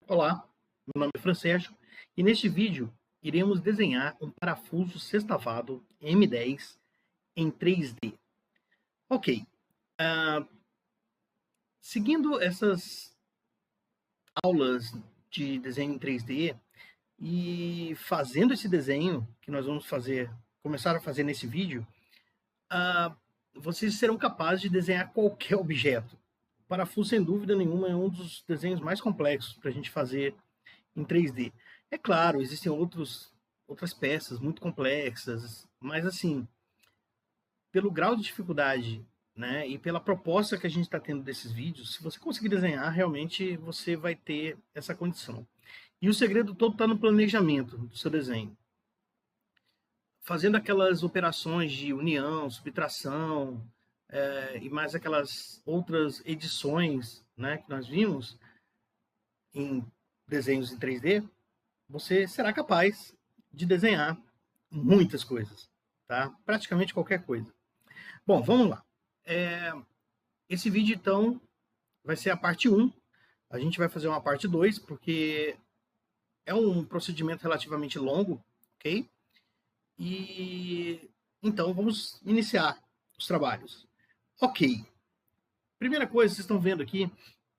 Olá, meu nome é Francesco e neste vídeo iremos desenhar um parafuso sextavado M10 em 3D. Ok, seguindo essas aulas de desenho em 3D e fazendo esse desenho que nós vamos começar a fazer nesse vídeo, vocês serão capazes de desenhar qualquer objeto. O parafuso, sem dúvida nenhuma, é um dos desenhos mais complexos para a gente fazer em 3D. É claro, existem outras peças muito complexas, mas assim, pelo grau de dificuldade, né, e pela proposta que a gente está tendo desses vídeos, se você conseguir desenhar, realmente você vai ter essa condição. E o segredo todo está no planejamento do seu desenho. Fazendo aquelas operações de união, subtração, e mais aquelas outras edições, né, que nós vimos em desenhos em 3D, você será capaz de desenhar muitas coisas, tá? Praticamente qualquer coisa. Bom, vamos lá. Esse vídeo, então, vai ser a parte 1. A gente vai fazer uma parte 2, porque é um procedimento relativamente longo, ok? E então vamos iniciar os trabalhos. Ok. Primeira coisa, vocês estão vendo aqui,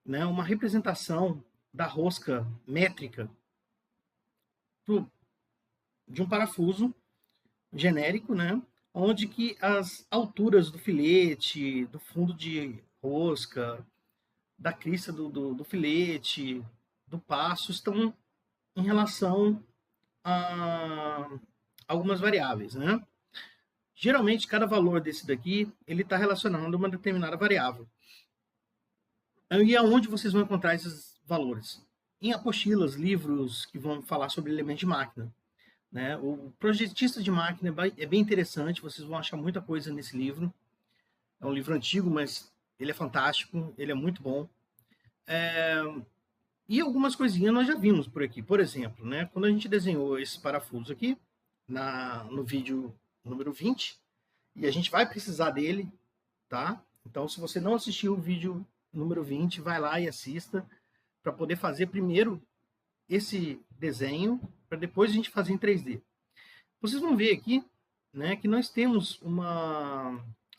né, uma representação da rosca métrica de um parafuso genérico, né? Onde que as alturas do filete, do fundo de rosca, da crista do filete, do passo, estão em relação a algumas variáveis, né? Geralmente, cada valor desse daqui, ele está relacionado a uma determinada variável. E aonde vocês vão encontrar esses valores? Em apostilas, livros que vão falar sobre elementos de máquina. Né? O Projetista de Máquina é bem interessante, vocês vão achar muita coisa nesse livro. É um livro antigo, mas ele é fantástico, ele é muito bom. E algumas coisinhas nós já vimos por aqui. Por exemplo, né, quando a gente desenhou esse parafuso aqui, no vídeo número 20, e a gente vai precisar dele, tá? Então, se você não assistiu o vídeo número 20, vai lá e assista, para poder fazer primeiro esse desenho, para depois a gente fazer em 3D. Vocês vão ver aqui, né, que nós temos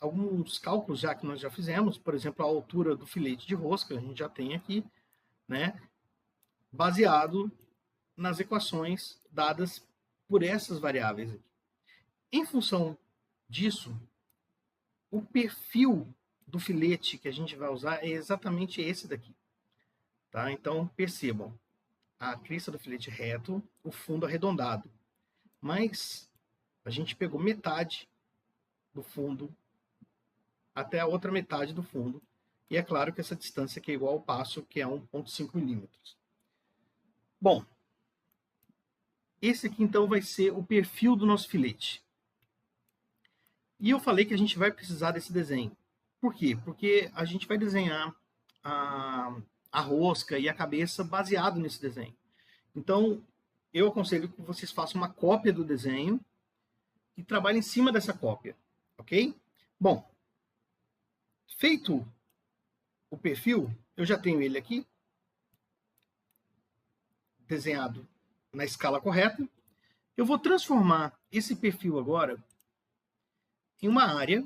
alguns cálculos já que nós já fizemos, por exemplo, a altura do filete de rosca, a gente já tem aqui, né, baseado nas equações dadas por essas variáveis aqui. Em função disso, o perfil do filete que a gente vai usar é exatamente esse daqui. Tá? Então, percebam, a crista do filete reto, o fundo arredondado. Mas a gente pegou metade do fundo até a outra metade do fundo. E é claro que essa distância aqui é igual ao passo, que é 1,5 milímetros. Bom, esse aqui então vai ser o perfil do nosso filete. E eu falei que a gente vai precisar desse desenho. Por quê? Porque a gente vai desenhar a rosca e a cabeça baseado nesse desenho. Então, eu aconselho que vocês façam uma cópia do desenho e trabalhem em cima dessa cópia, ok? Bom, feito o perfil, eu já tenho ele aqui, desenhado na escala correta. Eu vou transformar esse perfil agora em uma área.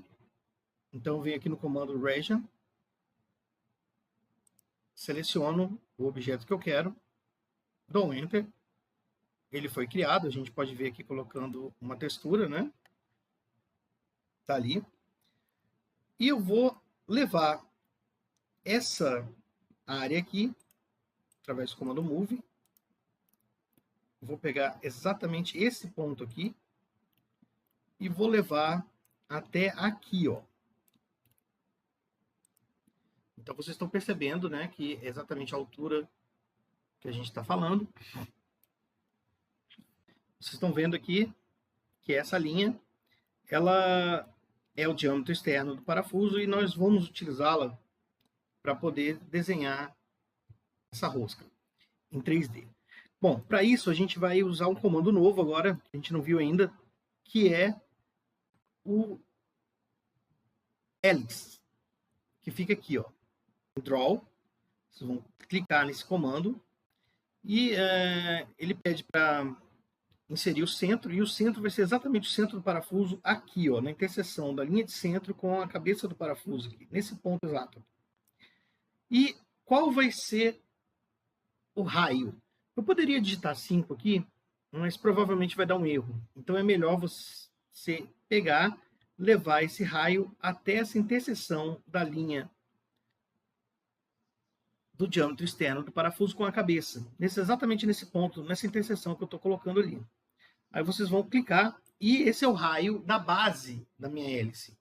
Então, eu venho aqui no comando Region, seleciono o objeto que eu quero, dou Enter. Ele foi criado, a gente pode ver aqui colocando uma textura, né? Tá ali. E eu vou levar essa área aqui, através do comando Move. Vou pegar exatamente esse ponto aqui e vou levar até aqui, ó. Então, vocês estão percebendo, né, que é exatamente a altura que a gente está falando. Vocês estão vendo aqui que essa linha, ela é o diâmetro externo do parafuso e nós vamos utilizá-la para poder desenhar essa rosca em 3D. Bom, para isso a gente vai usar um comando novo agora, que a gente não viu ainda, que é o Helix, que fica aqui, ó, Draw. Vocês vão clicar nesse comando E ele pede para inserir o centro, e o centro vai ser exatamente o centro do parafuso aqui, ó, na interseção da linha de centro com a cabeça do parafuso aqui, nesse ponto exato. E qual vai ser o raio? Eu poderia digitar 5 aqui, mas provavelmente vai dar um erro. Então é melhor você pegar, levar esse raio até essa interseção da linha do diâmetro externo do parafuso com a cabeça. Exatamente nesse ponto, nessa interseção que eu estou colocando ali. Aí vocês vão clicar e esse é o raio da base da minha hélice.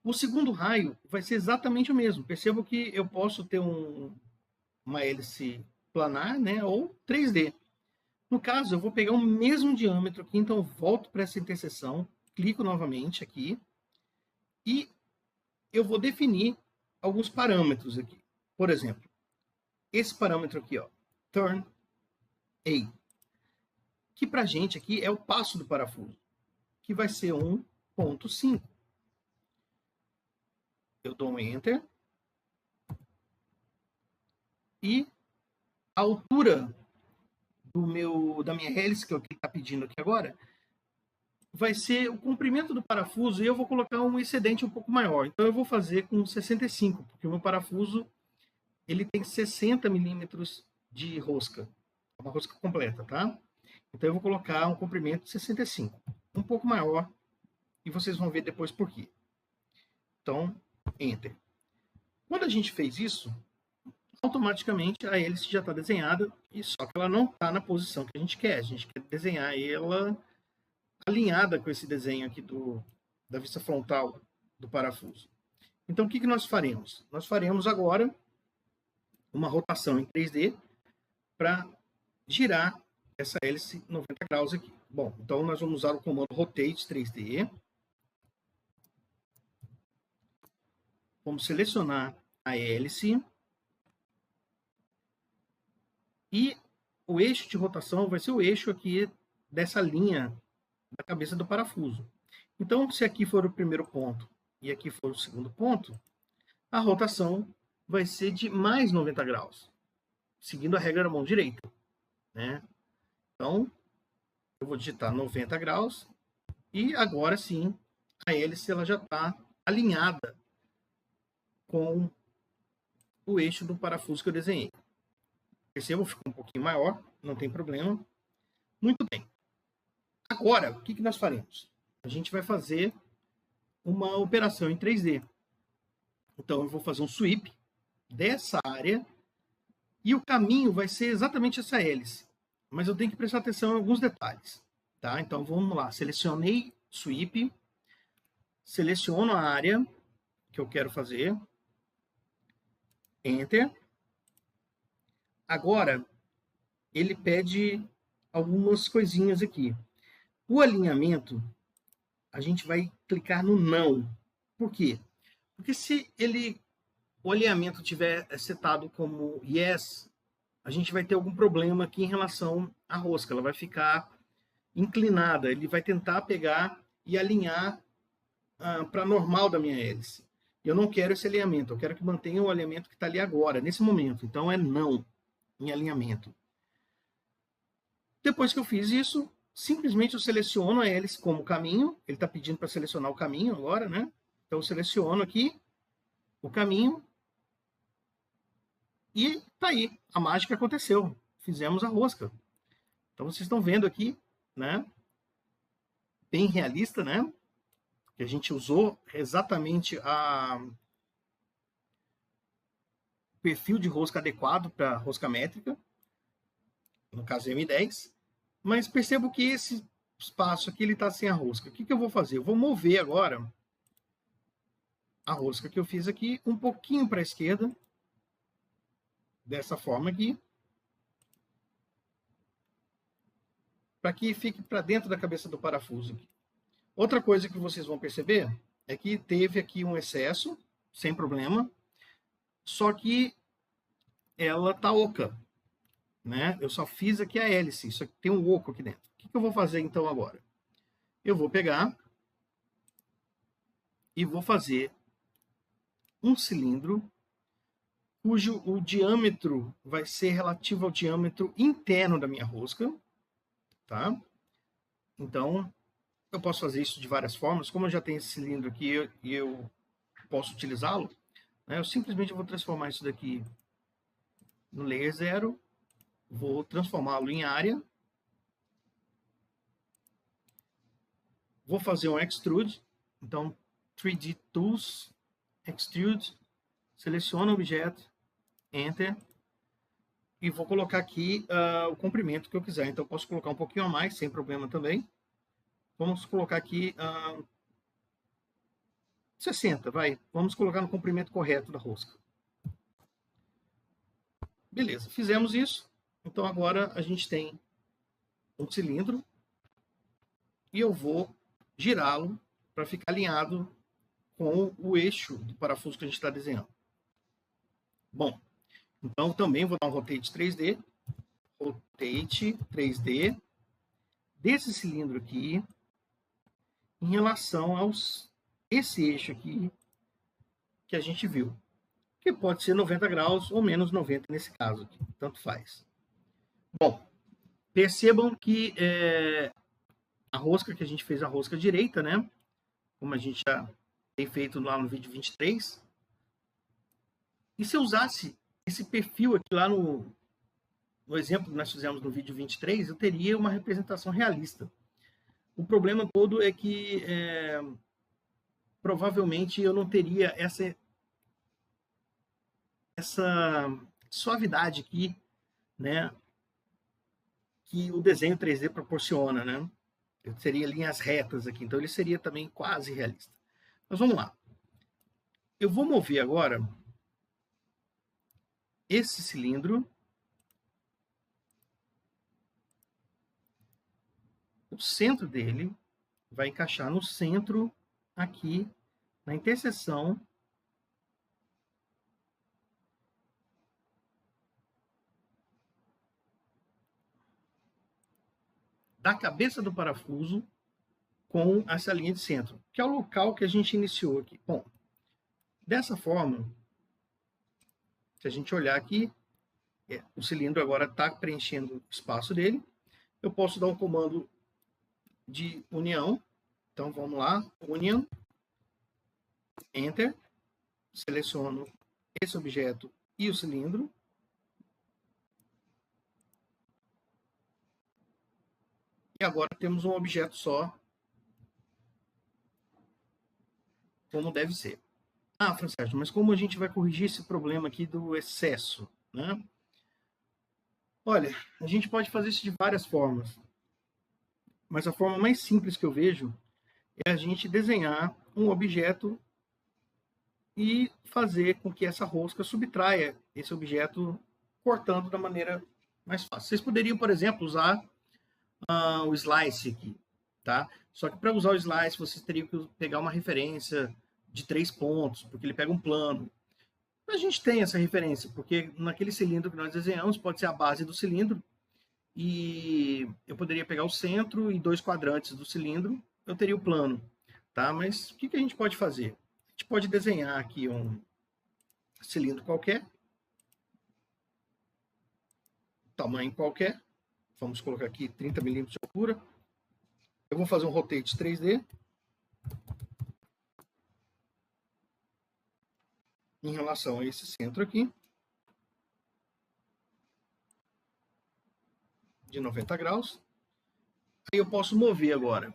O segundo raio vai ser exatamente o mesmo. Percebam que eu posso ter uma hélice planar, né, ou 3D. No caso, eu vou pegar o mesmo diâmetro aqui, então eu volto para essa interseção, clico novamente aqui e eu vou definir alguns parâmetros aqui. Por exemplo, esse parâmetro aqui, ó, turn A, que para a gente aqui é o passo do parafuso, que vai ser 1.5. Eu dou um Enter. E a altura da minha hélice, que é o que ele está pedindo aqui agora, vai ser o comprimento do parafuso e eu vou colocar um excedente um pouco maior. Então eu vou fazer com 65, porque o meu parafuso ele tem 60 milímetros de rosca, uma rosca completa, tá? Então eu vou colocar um comprimento de 65, um pouco maior, e vocês vão ver depois por quê. Então, Enter. Quando a gente fez isso, automaticamente a hélice já está desenhada, e só que ela não está na posição que a gente quer. A gente quer desenhar ela alinhada com esse desenho aqui da vista frontal do parafuso. Então, o que nós faremos? Nós faremos agora uma rotação em 3D para girar essa hélice 90 graus aqui. Bom, então nós vamos usar o comando Rotate 3D. Vamos selecionar a hélice. E o eixo de rotação vai ser o eixo aqui dessa linha da cabeça do parafuso. Então, se aqui for o primeiro ponto e aqui for o segundo ponto, a rotação vai ser de mais 90 graus, seguindo a regra da mão direita, né? Então, eu vou digitar 90 graus e agora sim a hélice ela já está alinhada com o eixo do parafuso que eu desenhei. Percebam, ficou um pouquinho maior, não tem problema. Muito bem. Agora, o que nós faremos? A gente vai fazer uma operação em 3D. Então, eu vou fazer um sweep dessa área e o caminho vai ser exatamente essa hélice. Mas eu tenho que prestar atenção em alguns detalhes. Tá? Então, vamos lá. Selecionei sweep, seleciono a área que eu quero fazer. Enter. Agora, ele pede algumas coisinhas aqui. O alinhamento, a gente vai clicar no não. Por quê? Porque se o alinhamento tiver setado como yes, a gente vai ter algum problema aqui em relação à rosca. Ela vai ficar inclinada. Ele vai tentar pegar e alinhar para a normal da minha hélice. Eu não quero esse alinhamento. Eu quero que mantenha o alinhamento que está ali agora, nesse momento. Então é não em alinhamento. Depois que eu fiz isso, simplesmente eu seleciono a hélice como caminho. Ele está pedindo para selecionar o caminho agora, né? Então eu seleciono aqui o caminho. E tá aí, a mágica aconteceu. Fizemos a rosca. Então vocês estão vendo aqui, né? Bem realista, né? Que a gente usou exatamente o perfil de rosca adequado para rosca métrica, no caso M10. Mas percebo que esse espaço aqui ele está sem a rosca. O que eu vou fazer? Eu vou mover agora a rosca que eu fiz aqui um pouquinho para a esquerda, dessa forma aqui, para que fique para dentro da cabeça do parafuso aqui. Outra coisa que vocês vão perceber é que teve aqui um excesso, sem problema, só que ela tá oca, né? Eu só fiz aqui a hélice, isso aqui tem um oco aqui dentro. O que eu vou fazer então agora? Eu vou pegar e vou fazer um cilindro cujo o diâmetro vai ser relativo ao diâmetro interno da minha rosca, tá? Então, eu posso fazer isso de várias formas. Como eu já tenho esse cilindro aqui e eu posso utilizá-lo, né, eu simplesmente vou transformar isso daqui no layer 0, vou transformá-lo em área, vou fazer um extrude, então 3D Tools, Extrude, seleciono o objeto, Enter, e vou colocar aqui o comprimento que eu quiser. Então eu posso colocar um pouquinho a mais, sem problema também. Vamos colocar aqui 60, vai. Vamos colocar no comprimento correto da rosca. Beleza, fizemos isso. Então agora a gente tem um cilindro e eu vou girá-lo para ficar alinhado com o eixo do parafuso que a gente está desenhando. Bom, então também vou dar um Rotate 3D. Rotate 3D desse cilindro aqui em relação esse eixo aqui que a gente viu. Que pode ser 90 graus ou menos 90 nesse caso aqui, tanto faz. Bom, percebam que a rosca que a gente fez, a rosca direita, né? Como a gente já tem feito lá no vídeo 23. E se eu usasse esse perfil aqui lá no exemplo que nós fizemos no vídeo 23, eu teria uma representação realista. O problema todo é que provavelmente eu não teria essa suavidade aqui, né, que o desenho 3D proporciona, né? Eu teria linhas retas aqui, então ele seria também quase realista. Mas vamos lá. Eu vou mover agora esse cilindro. O centro dele vai encaixar no centro aqui, na interseção da cabeça do parafuso com essa linha de centro, que é o local que a gente iniciou aqui. Bom, dessa forma, se a gente olhar aqui, o cilindro agora está preenchendo o espaço dele. Eu posso dar um comando de união. Então, vamos lá, Union, Enter, seleciono esse objeto e o cilindro. E agora temos um objeto só, como deve ser. Ah, Francesco, mas como a gente vai corrigir esse problema aqui do excesso, né? Olha, a gente pode fazer isso de várias formas. Mas a forma mais simples que eu vejo é a gente desenhar um objeto e fazer com que essa rosca subtraia esse objeto cortando da maneira mais fácil. Vocês poderiam, por exemplo, usar o slice aqui, tá? Só que para usar o slice, vocês teriam que pegar uma referência de 3 pontos, porque ele pega um plano. A gente tem essa referência, porque naquele cilindro que nós desenhamos, pode ser a base do cilindro, e eu poderia pegar o centro e 2 quadrantes do cilindro, eu teria o plano, tá? Mas o que a gente pode fazer? A gente pode desenhar aqui um cilindro qualquer, tamanho qualquer, vamos colocar aqui 30 milímetros de altura. Eu vou fazer um Rotate 3D. Em relação a esse centro aqui, de 90 graus. Aí eu posso mover agora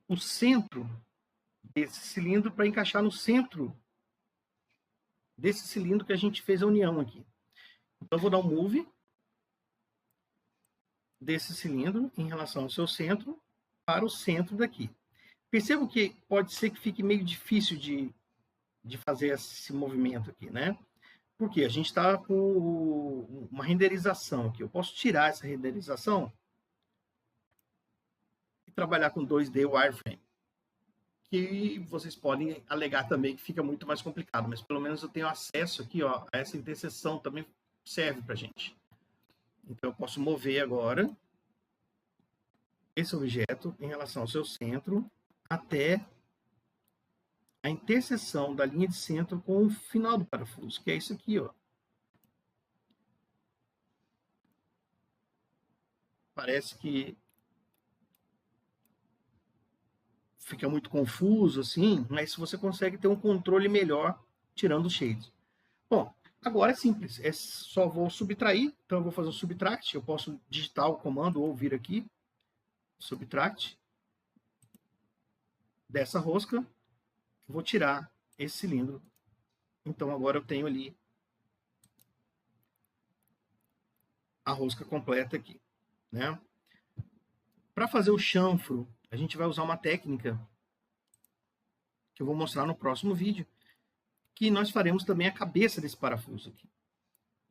o centro desse cilindro para encaixar no centro desse cilindro que a gente fez a união aqui. Então eu vou dar um move desse cilindro em relação ao seu centro para o centro daqui. Percebo que pode ser que fique meio difícil de fazer esse movimento aqui, né? Porque a gente está com uma renderização aqui. Eu posso tirar essa renderização e trabalhar com 2D wireframe. Que vocês podem alegar também que fica muito mais complicado, mas pelo menos eu tenho acesso aqui, ó, a essa interseção também serve para a gente. Então eu posso mover agora esse objeto em relação ao seu centro até a interseção da linha de centro com o final do parafuso, que é isso aqui, ó. Parece que fica muito confuso assim, mas você consegue ter um controle melhor tirando os shades. Bom, agora é simples, é só vou subtrair, então eu vou fazer um subtract, eu posso digitar o comando ou vir aqui, subtract, dessa rosca, vou tirar esse cilindro. Então agora eu tenho ali a rosca completa aqui, né? Para fazer o chanfro, a gente vai usar uma técnica que eu vou mostrar no próximo vídeo, que nós faremos também a cabeça desse parafuso aqui.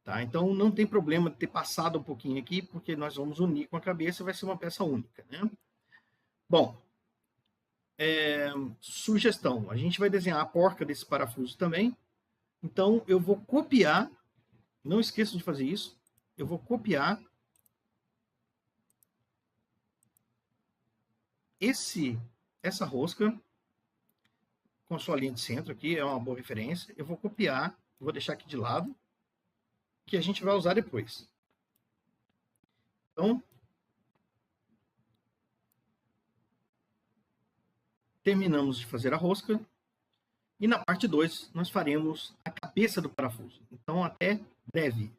Tá? Então não tem problema ter passado um pouquinho aqui, porque nós vamos unir com a cabeça e vai ser uma peça única, né? Bom, sugestão, a gente vai desenhar a porca desse parafuso também, então eu vou copiar, não esqueça de fazer isso, eu vou copiar essa rosca com a sua linha de centro aqui, é uma boa referência, eu vou copiar, vou deixar aqui de lado, que a gente vai usar depois. Então, terminamos de fazer a rosca, e na parte 2 nós faremos a cabeça do parafuso. Então, até breve.